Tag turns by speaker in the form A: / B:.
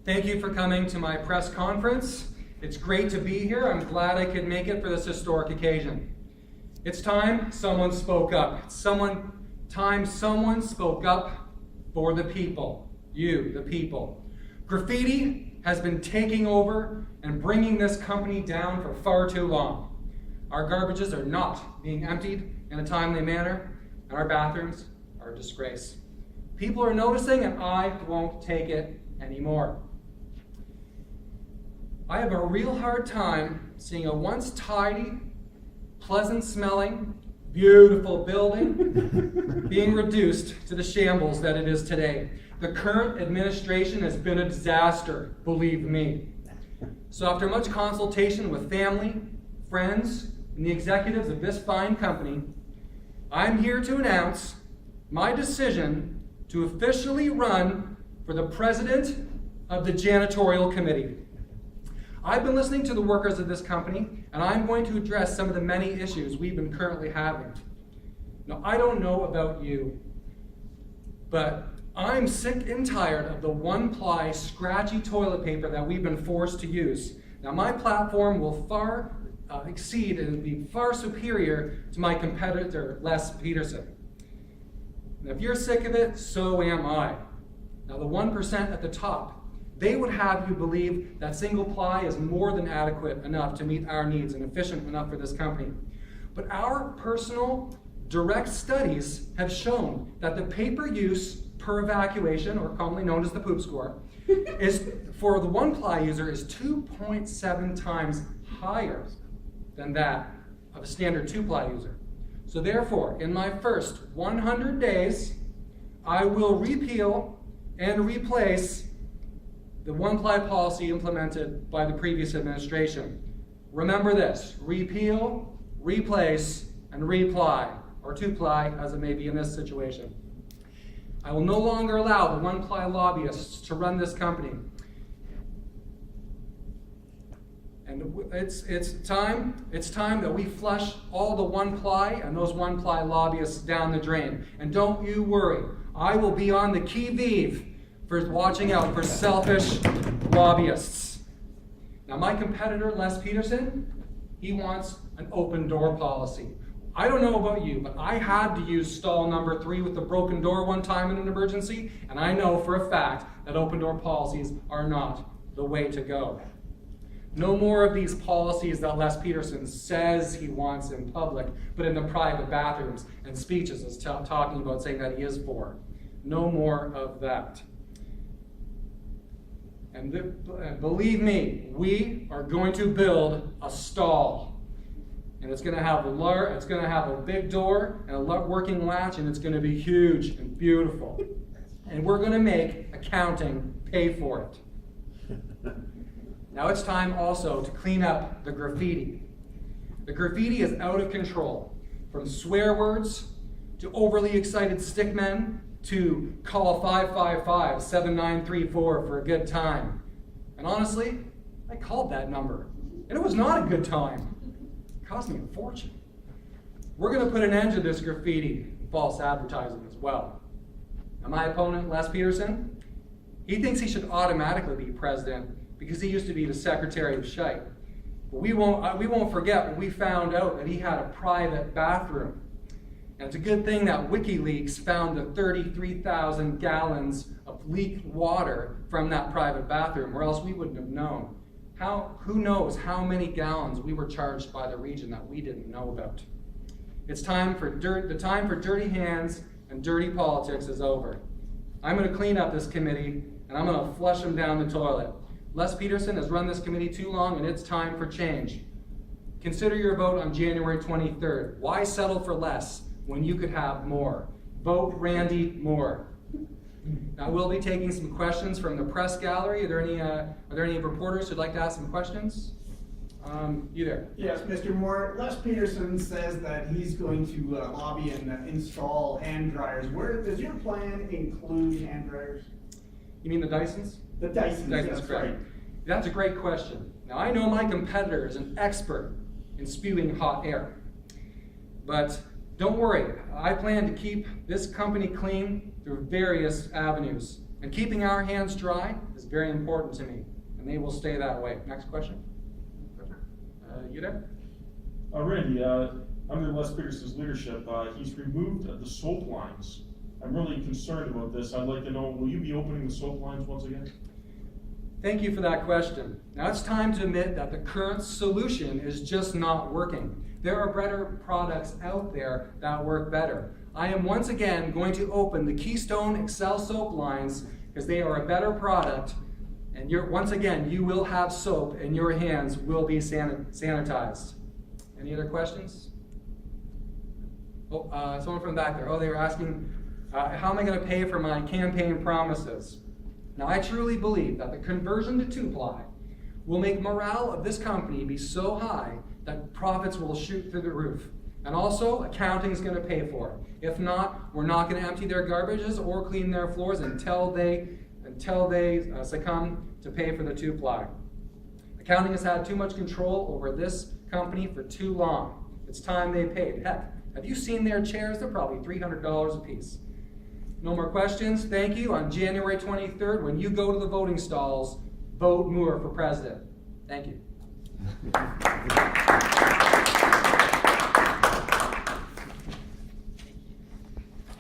A: Thank you for coming to my press conference. It's great to be here. I'm glad I could make it for this historic occasion. It's time someone spoke up. It's time someone spoke up for the people. You, the people. Graffiti has been taking over and bringing this company down for far too long. Our garbages are not being emptied in a timely manner, and our bathrooms are a disgrace. People are noticing, and I won't take it anymore. I have a real hard time seeing a once tidy, pleasant-smelling, beautiful building being reduced to the shambles that it is today. The current administration has been a disaster, believe me. So after much consultation with family, friends, and the executives of this fine company, I'm here to announce my decision to officially run for the president of the Janitorial Committee. I've been listening to the workers of this company, and I'm going to address some of the many issues we've been currently having. Now, I don't know about you, but I'm sick and tired of the one-ply, scratchy toilet paper that we've been forced to use. Now, my platform will far exceed and be far superior to my competitor, Les Peterson. And if you're sick of it, so am I. Now, the 1% at the top, they would have you believe that single ply is more than adequate enough to meet our needs and efficient enough for this company. But our personal, direct studies have shown that the paper use per evacuation, or commonly known as the poop score, is for the one-ply user is 2.7 times higher than that of a standard two-ply user. So therefore, in my first 100 days, I will repeal and replace the one-ply policy implemented by the previous administration. Remember this: repeal, replace, and reply, or two-ply as it may be in this situation. I will no longer allow the one-ply lobbyists to run this company. And it's time that we flush all the one-ply and those one-ply lobbyists down the drain. And don't you worry, I will be on the qui-vive for watching out for selfish lobbyists. Now, my competitor, Les Peterson, he wants an open door policy. I don't know about you, but I had to use stall number 3 with the broken door one time in an emergency, and I know for a fact that open door policies are not the way to go. No more of these policies that Les Peterson says he wants in public, but in the private bathrooms and speeches is talking about saying that he is for. No more of that. And believe me, we are going to build a stall. And it's going to have a big door and a working latch, and it's going to be huge and beautiful. And we're going to make accounting pay for it. Now it's time also to clean up the graffiti. The graffiti is out of control, from swear words to overly excited stickmen to call 555-7934 for a good time. And honestly, I called that number, and it was not a good time. It cost me a fortune. We're going to put an end to this graffiti and false advertising as well. Now, my opponent, Les Peterson, he thinks he should automatically be president because he used to be the Secretary of Shite. But we won't forget when we found out that he had a private bathroom. And it's a good thing that WikiLeaks found the 33,000 gallons of leaked water from that private bathroom, or else we wouldn't have known. Who knows how many gallons we were charged by the region that we didn't know about. It's time for the time for dirty hands and dirty politics is over. I'm going to clean up this committee, and I'm going to flush them down the toilet. Les Peterson has run this committee too long, and it's time for change. Consider your vote on January 23rd. Why settle for less when you could have more? Vote Randy Moore. Now, we'll be taking some questions from the press gallery. Are there any reporters who'd like to ask some questions? You there?
B: Yes, Mr. Moore. Les Peterson says that he's going to lobby and install hand dryers. Does your plan include hand dryers?
A: You mean the Dysons?
B: The Dysons,
A: that's right. That's a great question. Now, I know my competitor is an expert in spewing hot air. But don't worry, I plan to keep this company clean through various avenues. And keeping our hands dry is very important to me, and they will stay that way. Next question. You there?
C: Randy, under Les Peterson's leadership, he's removed the soap lines. I'm really concerned about this. I'd like to know, will you be opening the soap lines once again?
A: Thank you for that question. Now it's time to admit that the current solution is just not working. There are better products out there that work better. I am once again going to open the Keystone Excel soap lines because they are a better product, and once again, you will have soap and your hands will be sanitized. Any other questions? Oh, someone from the back there. Oh, they were asking, how am I going to pay for my campaign promises? Now, I truly believe that the conversion to two-ply will make morale of this company be so high that profits will shoot through the roof. And also, accounting is going to pay for it. If not, we're not going to empty their garbages or clean their floors until they succumb to pay for the two-ply. Accounting has had too much control over this company for too long. It's time they paid. Heck, have you seen their chairs? They're probably $300 a piece. No more questions. Thank you. On January 23rd, when you go to the voting stalls, vote Moore for president. Thank you.